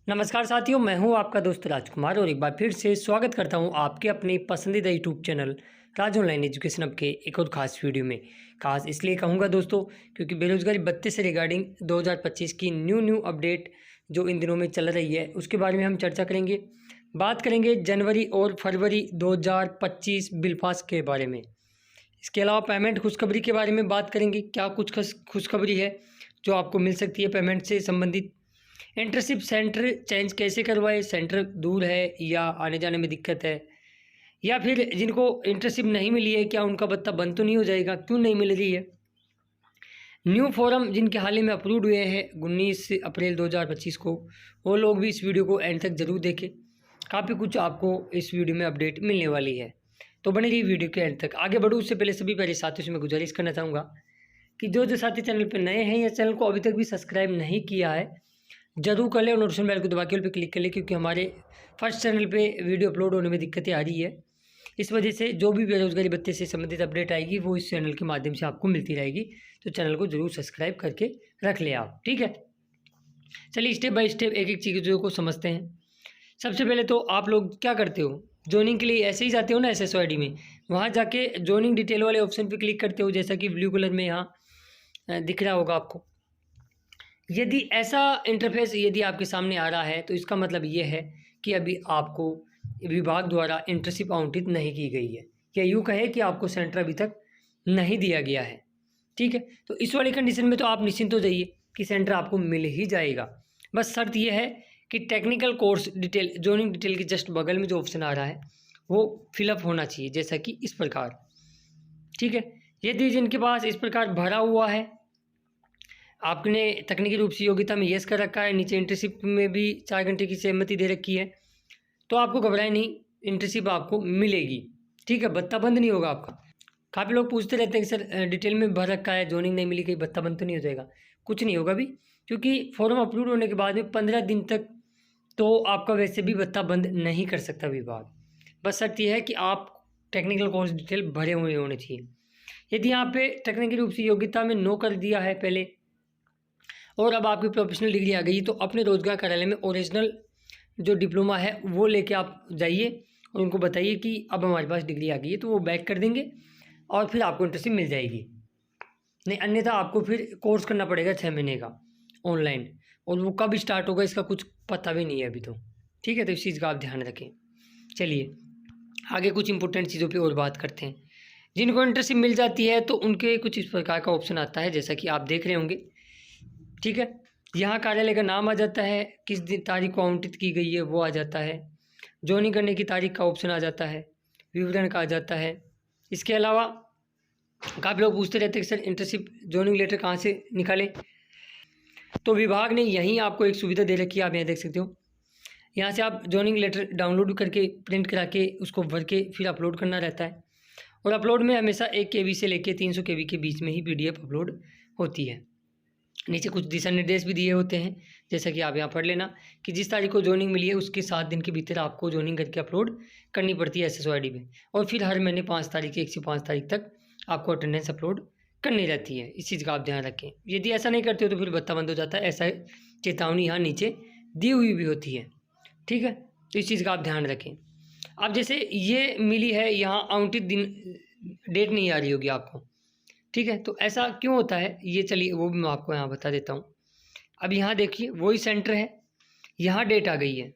नमस्कार साथियों, मैं हूं आपका दोस्त राजकुमार और एक बार फिर से स्वागत करता हूं आपके अपने पसंदीदा यूट्यूब चैनल राज ऑनलाइन एजुकेशन अब के एक और खास वीडियो में। खास इसलिए कहूंगा दोस्तों क्योंकि बेरोजगारी भत्ते से रिगार्डिंग 2025 की न्यू अपडेट जो इन दिनों में चल रही है उसके बारे में हम चर्चा करेंगे। बात करेंगे जनवरी और फरवरी 2025 बिल पास के बारे में। इसके अलावा पेमेंट खुशखबरी के बारे में बात करेंगे, क्या कुछ खुशखबरी है जो आपको मिल सकती है पेमेंट से संबंधित। इंटर्नशिप सेंटर चेंज कैसे करवाए, सेंटर दूर है या आने जाने में दिक्कत है, या फिर जिनको इंटर्नशिप नहीं मिली है क्या उनका भत्ता बंद तो नहीं हो जाएगा, क्यों नहीं मिल रही है। न्यू फॉर्म जिनके हाल ही में अप्रूव हुए हैं 19 अप्रैल 2025 को, वो लोग भी इस वीडियो को एंड तक ज़रूर देखें। काफ़ी कुछ आपको इस वीडियो में अपडेट मिलने वाली है, तो बने रहिए वीडियो के एंड तक। आगे बढ़ूँ उससे पहले सभी पहले साथियों से मैं गुजारिश करना चाहूँगा कि जो साथी चैनल पर नए हैं या चैनल को अभी तक भी सब्सक्राइब नहीं किया है जरूर कर ले और नोटिफिकेशन बेल को दबा के पे क्लिक कर ले, क्योंकि हमारे फर्स्ट चैनल पे वीडियो अपलोड होने में दिक्कतें आ रही है। इस वजह से जो भी बेरोजगारी भत्ते से संबंधित अपडेट आएगी वो इस चैनल के माध्यम से आपको मिलती रहेगी, तो चैनल को जरूर सब्सक्राइब करके रख ले आप, ठीक है। चलिए स्टेप बाय स्टेप एक एक चीज़ों को समझते हैं। सबसे पहले तो आप लोग क्या करते हो, ज्वाइनिंग के लिए ऐसे ही जाते हो ना SSYD में, वहाँ जाके ज्वाइनिंग डिटेल वाले ऑप्शन पर क्लिक करते हो, जैसा कि ब्लू कलर में यहाँ दिख रहा होगा आपको। यदि ऐसा इंटरफेस यदि आपके सामने आ रहा है तो इसका मतलब ये है कि अभी आपको विभाग द्वारा इंटर्नशिप आवंटित नहीं की गई है, या यूँ कहे कि आपको सेंटर अभी तक नहीं दिया गया है, ठीक है। तो इस वाली कंडीशन में तो आप निश्चिंत हो जाइए कि सेंटर आपको मिल ही जाएगा। बस शर्त यह है कि technical course detail joining detail के जस्ट बगल में जो ऑप्शन आ रहा है वो फिलअप होना चाहिए, जैसा कि इस प्रकार, ठीक है। यदि जिनके पास इस प्रकार भरा हुआ है, आपने तकनीकी रूप से योग्यता में यस कर रखा है, नीचे इंटर्नशिप में भी 4 घंटे की सहमति दे रखी है, तो आपको घबराए नहीं, इंटर्नशिप आपको मिलेगी, ठीक है। भत्ता बंद नहीं होगा आपका। काफ़ी लोग पूछते रहते हैं कि सर डिटेल में भर रखा है, ज्वाइनिंग नहीं मिली, कहीं भत्ता बंद तो नहीं हो जाएगा। कुछ नहीं होगा भी, क्योंकि फॉर्म अप्रूव होने के बाद में 15 दिन तक तो आपका वैसे भी भत्ता बंद नहीं कर सकता विभाग। बस शर्त यह है कि आप टेक्निकल कोर्स डिटेल भरे हुए होने चाहिए। यदि यहाँ पे टेक्निकल रूप से योग्यता में नो कर दिया है पहले और अब आपकी प्रोफेशनल डिग्री आ गई, तो अपने रोजगार कार्यालय में ओरिजिनल जो डिप्लोमा है वो लेके आप जाइए और उनको बताइए कि अब हमारे पास डिग्री आ गई है, तो वो बैक कर देंगे और फिर आपको इंटर्नशिप मिल जाएगी। नहीं अन्यथा आपको फिर कोर्स करना पड़ेगा 6 महीने का ऑनलाइन, और वो कब स्टार्ट होगा इसका कुछ पता भी नहीं है अभी तो, ठीक है। तो इस चीज़ का आप ध्यान रखें। चलिए आगे कुछ इंपॉर्टेंट चीज़ों पर और बात करते हैं। जिनको इंटर्नशिप मिल जाती है तो उनके कुछ इस प्रकार का ऑप्शन आता है, जैसा कि आप देख रहे होंगे, ठीक है। यहाँ कार्यालय का नाम आ जाता है, किस दिन तारीख को आवंटित की गई है वो आ जाता है, ज्वाइनिंग करने की तारीख का ऑप्शन आ जाता है, विवरण का आ जाता है। इसके अलावा काफ़ी लोग पूछते रहते हैं कि सर इंटर्नशिप ज्वाइनिंग लेटर कहाँ से निकालें, तो विभाग ने यहीं आपको एक सुविधा दे रखी है, आप यहाँ देख सकते हो। यहाँ से आप ज्वाइनिंग लेटर डाउनलोड करके प्रिंट करा के उसको भर के फिर अपलोड करना रहता है, और अपलोड में हमेशा 1 KB से लेकर 300 KB के बीच में ही PDF अपलोड होती है। नीचे कुछ दिशा निर्देश भी दिए होते हैं, जैसा कि आप यहाँ पढ़ लेना कि जिस तारीख को ज्वाइनिंग मिली है उसके 7 दिन के भीतर आपको ज्वाइनिंग करके अपलोड करनी पड़ती है SSYD में, और फिर हर महीने 5 तारीख 1 से 5 तारीख तक आपको अटेंडेंस अपलोड करनी रहती है। इस चीज़ का आप ध्यान रखें। यदि ऐसा नहीं करते हो तो फिर भत्ता बंद हो जाता है, ऐसा चेतावनी यहाँ नीचे दी हुई भी होती है, ठीक है। तो इस चीज़ का आप ध्यान रखें। अब जैसे ये मिली है, यहाँ आवंटित दिन डेट नहीं आ रही होगी आपको, ठीक है। तो ऐसा क्यों होता है ये चलिए वो भी मैं आपको यहाँ बता देता हूँ। अब यहाँ देखिए वही सेंटर है, यहाँ डेट आ गई है,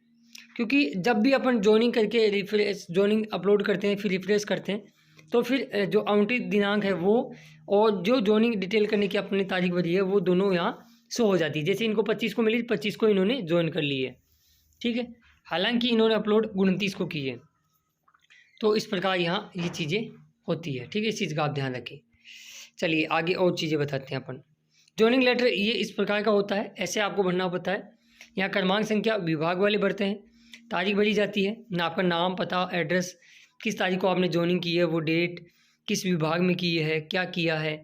क्योंकि जब भी अपन ज्वाइनिंग करके रिफ्रेश ज्वाइनिंग अपलोड करते हैं फिर रिफ्रेश करते हैं, तो फिर जो आवंटित दिनांक है वो और जो ज्वाइनिंग डिटेल करने की अपनी तारीख भरी है वो दोनों यहाँ शो हो जाती है। जैसे इनको 25 को मिली, 25 को इन्होंने ज्वाइन कर ली है, ठीक है। हालांकि इन्होंने अपलोड 29 को की है, तो इस प्रकार यहाँ ये चीज़ें होती है, ठीक है। इस चीज़ का आप ध्यान रखें। चलिए आगे और चीज़ें बताते हैं अपन। ज्वाइनिंग लेटर ये इस प्रकार का होता है, ऐसे आपको भरना पड़ता है। यहाँ क्रमांक संख्या विभाग वाले भरते हैं, तारीख भरी जाती है ना, आपका नाम, पता, एड्रेस, किस तारीख को आपने ज्वाइनिंग की है, वो डेट, किस विभाग में की है, क्या किया है,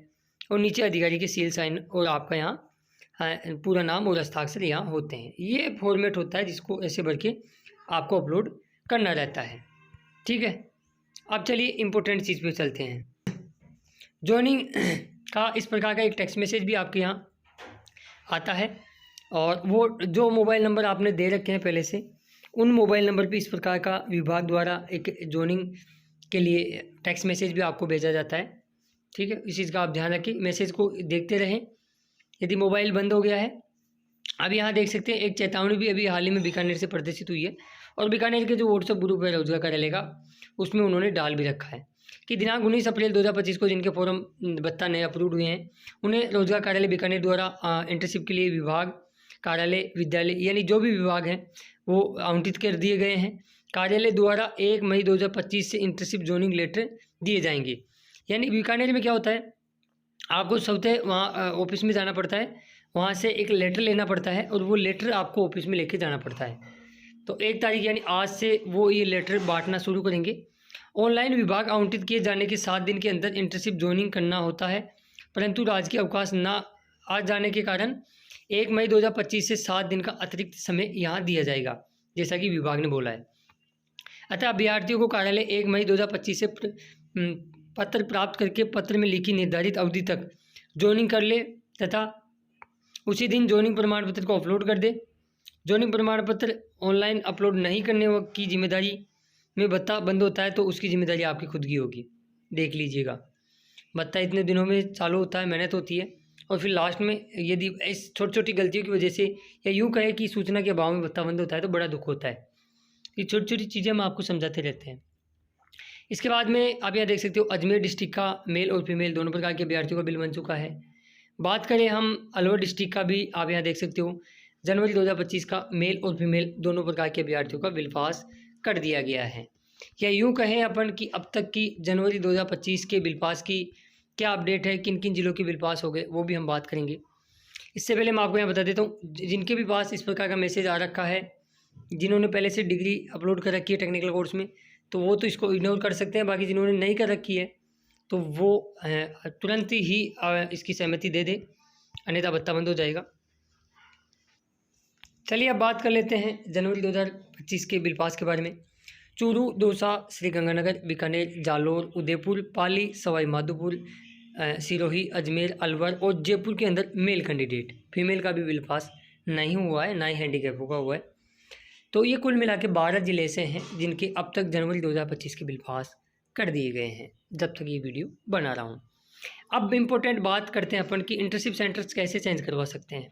और नीचे अधिकारी के सील साइन और आपका यहाँ पूरा नाम और हस्ताक्षर यहाँ होते हैं। ये फॉर्मेट होता है जिसको ऐसे भर के आपको अपलोड करना रहता है, ठीक है। अब चलिए इम्पोर्टेंट चीज़ पे चलते हैं। ज्वाइनिंग का इस प्रकार का एक टेक्स्ट मैसेज भी आपके यहाँ आता है, और वो जो मोबाइल नंबर आपने दे रखे हैं पहले से, उन मोबाइल नंबर पे इस प्रकार का विभाग द्वारा एक जॉइनिंग के लिए टेक्स्ट मैसेज भी आपको भेजा जाता है। ठीक है, इस चीज़ का आप ध्यान रखें, मैसेज को देखते रहें यदि मोबाइल बंद हो गया है। अब यहाँ देख सकते हैं एक चेतावनी भी अभी हाल ही में बीकानेर से प्रदर्शित हुई है, और बीकानेर के जो व्हाट्सएप ग्रुप है रोजगार कार्यालय का, उसमें उन्होंने डाल भी रखा है कि दिनांक 19 अप्रैल 2025 को जिनके फॉर्म 72 नए अप्रूव हुए हैं, उन्हें रोजगार कार्यालय बीकानेर द्वारा इंटर्नशिप के लिए विभाग, कार्यालय, विद्यालय यानी जो भी विभाग हैं वो आवंटित कर दिए गए हैं। कार्यालय द्वारा 1 मई 2025 से इंटर्नशिप जॉइनिंग लेटर दिए जाएंगे। यानी बीकानेर में क्या होता है, आपको सबसे वहाँ ऑफिस में जाना पड़ता है, वहाँ से एक लेटर लेना पड़ता है और वो लेटर आपको ऑफिस में लेके जाना पड़ता है। तो 1 तारीख यानी आज से वो ये लेटर बांटना शुरू करेंगे। ऑनलाइन विभाग आवंटित किए जाने के 7 दिन के अंदर इंटर्नशिप ज्वाइनिंग करना होता है, परंतु राजकीय अवकाश ना आ जाने के कारण 1 मई 2025 से 7 दिन का अतिरिक्त समय यहाँ दिया जाएगा, जैसा कि विभाग ने बोला है। अतः अभ्यर्थियों को कार्यालय 1 मई 2025 से पत्र प्राप्त करके पत्र में लिखी निर्धारित अवधि तक ज्वाइनिंग कर ले तथा उसी दिन ज्वाइनिंग प्रमाण पत्र को अपलोड कर दे। ज्वाइनिंग प्रमाण पत्र ऑनलाइन अपलोड नहीं करने की जिम्मेदारी में भत्ता बंद होता है, तो उसकी जिम्मेदारी आपकी खुद की होगी, देख लीजिएगा। भत्ता इतने दिनों में चालू होता है, मेहनत होती है, और फिर लास्ट में यदि इस छोटी छोटी गलतियों की वजह से या यूँ कहे कि सूचना के अभाव में भत्ता बंद होता है तो बड़ा दुख होता है। ये छोटी छोटी चीज़ें हम आपको समझाते रहते हैं। इसके बाद में आप यहाँ देख सकते हो अजमेर डिस्ट्रिक्ट का मेल और फीमेल दोनों प्रकार के अभ्यर्थियों का बिल बन चुका है। बात करें हम अलवर डिस्ट्रिक्ट का भी, आप यहाँ देख सकते हो जनवरी 2025 का मेल और फीमेल दोनों प्रकार के अभ्यर्थियों का बिल पास कर दिया गया है। या यूँ कहें अपन कि अब तक की जनवरी 2025 के बिल पास की क्या अपडेट है, किन किन जिलों के बिल पास हो गए, वो भी हम बात करेंगे। इससे पहले मैं आपको यहाँ बता देता हूँ, जिनके भी पास इस प्रकार का मैसेज आ रखा है, जिन्होंने पहले से डिग्री अपलोड कर रखी है टेक्निकल कोर्स में, तो वो तो इसको इग्नोर कर सकते हैं। बाकी जिन्होंने नहीं कर रखी है तो वो तुरंत ही इसकी सहमति दे दे, अन्यथा भत्ता बंद हो जाएगा। चलिए अब बात कर लेते हैं जनवरी 2025 के बिल पास के बारे में। चूरू, दौसा, श्रीगंगानगर, बीकानेर, जालोर, उदयपुर, पाली, सवाई माधोपुर, सिरोही, अजमेर, अलवर और जयपुर के अंदर मेल कैंडिडेट, फीमेल का भी बिल पास नहीं हुआ है, ना ही हैंडीकैप का हुआ है। तो ये कुल मिला के 12 जिले ऐसे हैं जिनके अब तक जनवरी 2025 के बिल पास कर दिए गए हैं, जब तक ये वीडियो बना रहा हूँ। अब इम्पोर्टेंट बात करते हैं अपन कि इंटर्नशिप सेंटर्स कैसे चेंज करवा सकते हैं।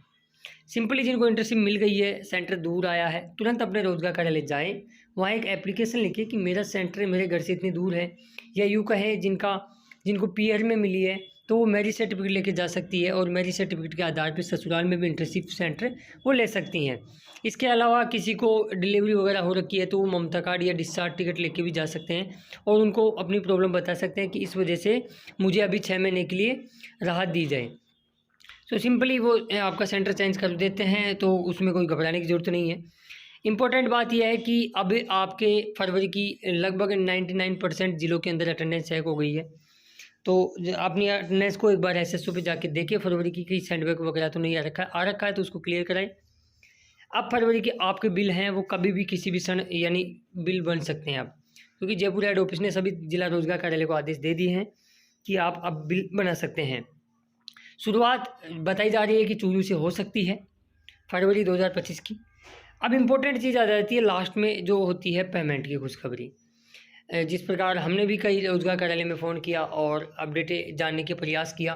सिंपली जिनको इंटर्नशिप मिल गई है, सेंटर दूर आया है, तुरंत अपने रोजगार कार्यालय जाएँ, वहाँ एक एप्लीकेशन लिखिए कि मेरा सेंटर मेरे घर से इतनी दूर है, या यूँ कहें जिनको पीआर में मिली है तो वो मैरिज सर्टिफिकेट लेके जा सकती है और मैरिज सर्टिफिकेट के आधार पर ससुराल में भी इंटर्नशिप सेंटर वो ले सकती हैं। इसके अलावा किसी को डिलीवरी वगैरह हो रखी है तो वो ममता कार्ड या डिस्चार्ज टिकट लेके भी जा सकते हैं और उनको अपनी प्रॉब्लम बता सकते हैं कि इस वजह से मुझे अभी 6 महीने के लिए राहत दी जाए। तो सिंपली वो आपका सेंटर चेंज कर देते हैं, तो उसमें कोई घबराने की ज़रूरत नहीं है। इम्पोर्टेंट बात यह है कि अब आपके फरवरी की लगभग 99% जिलों के अंदर अटेंडेंस चेक हो गई है, तो अपनी अटेंडेंस को एक बार एसएसओ पे जाके देखिए फरवरी की कहीं सेंडबैक वगैरह तो नहीं आ रखा है तो उसको क्लियर कराएं। अब फरवरी के आपके बिल हैं वो कभी भी किसी भी क्षण यानी बिल बन सकते हैं आप, क्योंकि जयपुर हेड ऑफिस ने सभी जिला रोजगार कार्यालय को आदेश दे दिए हैं कि आप अब बिल बना सकते हैं। शुरुआत बताई जा रही है कि चूरू से हो सकती है फरवरी 2025 की। अब इम्पोर्टेंट चीज़ आ जाती है लास्ट में, जो होती है पेमेंट की खुशखबरी। जिस प्रकार हमने भी कई रोजगार कार्यालय में फ़ोन किया और अपडेट जानने के प्रयास किया,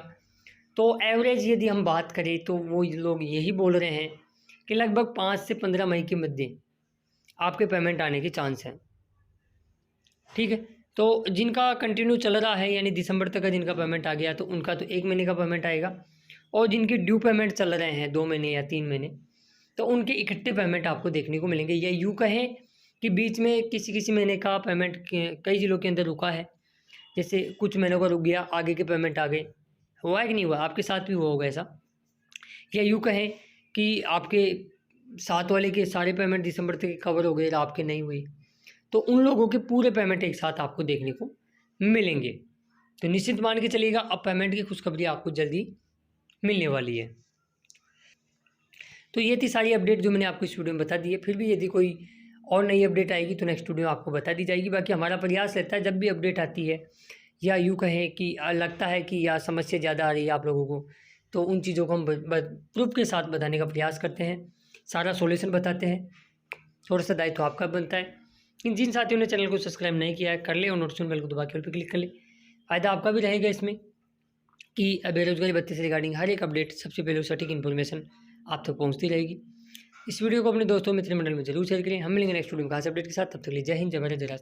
तो एवरेज यदि हम बात करें तो वो लोग यही बोल रहे हैं कि लगभग 5 से 15 मई के मध्य आपके पेमेंट आने के चांस हैं। ठीक है, तो जिनका कंटिन्यू चल रहा है यानी दिसंबर तक का जिनका पेमेंट आ गया तो उनका तो 1 महीने का पेमेंट आएगा, और जिनके ड्यू पेमेंट चल रहे हैं 2 महीने या 3 महीने, तो उनके इकट्ठे पेमेंट आपको देखने को मिलेंगे। या यूँ कहें कि बीच में किसी महीने का पेमेंट कई जिलों के अंदर रुका है, जैसे कुछ महीनों का रुक गया, आगे के पेमेंट आ गए। हुआ है कि नहीं हुआ, आपके साथ भी हुआ होगा ऐसा। या यूँ कहें कि आपके साथ वाले के सारे पेमेंट दिसंबर तक कवर हो गए, आपके नहीं हुई, तो उन लोगों के पूरे पेमेंट एक साथ आपको देखने को मिलेंगे। तो निश्चित मान के चलिएगा अब पेमेंट की खुशखबरी आपको जल्दी मिलने वाली है। तो ये थी सारी अपडेट जो मैंने आपको इस वीडियो में बता दी है। फिर भी यदि कोई और नई अपडेट आएगी तो नेक्स्ट वीडियो आपको बता दी जाएगी। बाकी हमारा प्रयास रहता है जब भी अपडेट आती है या यूँ कहें कि लगता है कि या समस्या ज़्यादा आ रही है आप लोगों को, तो उन चीज़ों को हम प्रूफ के साथ बताने का प्रयास करते हैं, सारा सॉल्यूशन बताते हैं। थोड़ा सा दायित्व आपका बनता है। जिन साथियों ने चैनल को सब्सक्राइब नहीं किया है कर ले और नोटिफिकेशन बेल को दबा के ऑल पे क्लिक कर ले। फ़ायदा आपका भी रहेगा इसमें कि बेरोजगारी भत्ते से रिगार्डिंग हर एक अपडेट सबसे पहले सटीक इन्फॉर्मेशन आप तक पहुंचती रहेगी। इस वीडियो को अपने दोस्तों मित्र मंडल में जरूर शेयर करें। हम मिलेंगे नेक्स्ट वीडियो में खास अपडेट के साथ। तब तक के लिए जय हिंद, जय भारत, जय राष्ट्र।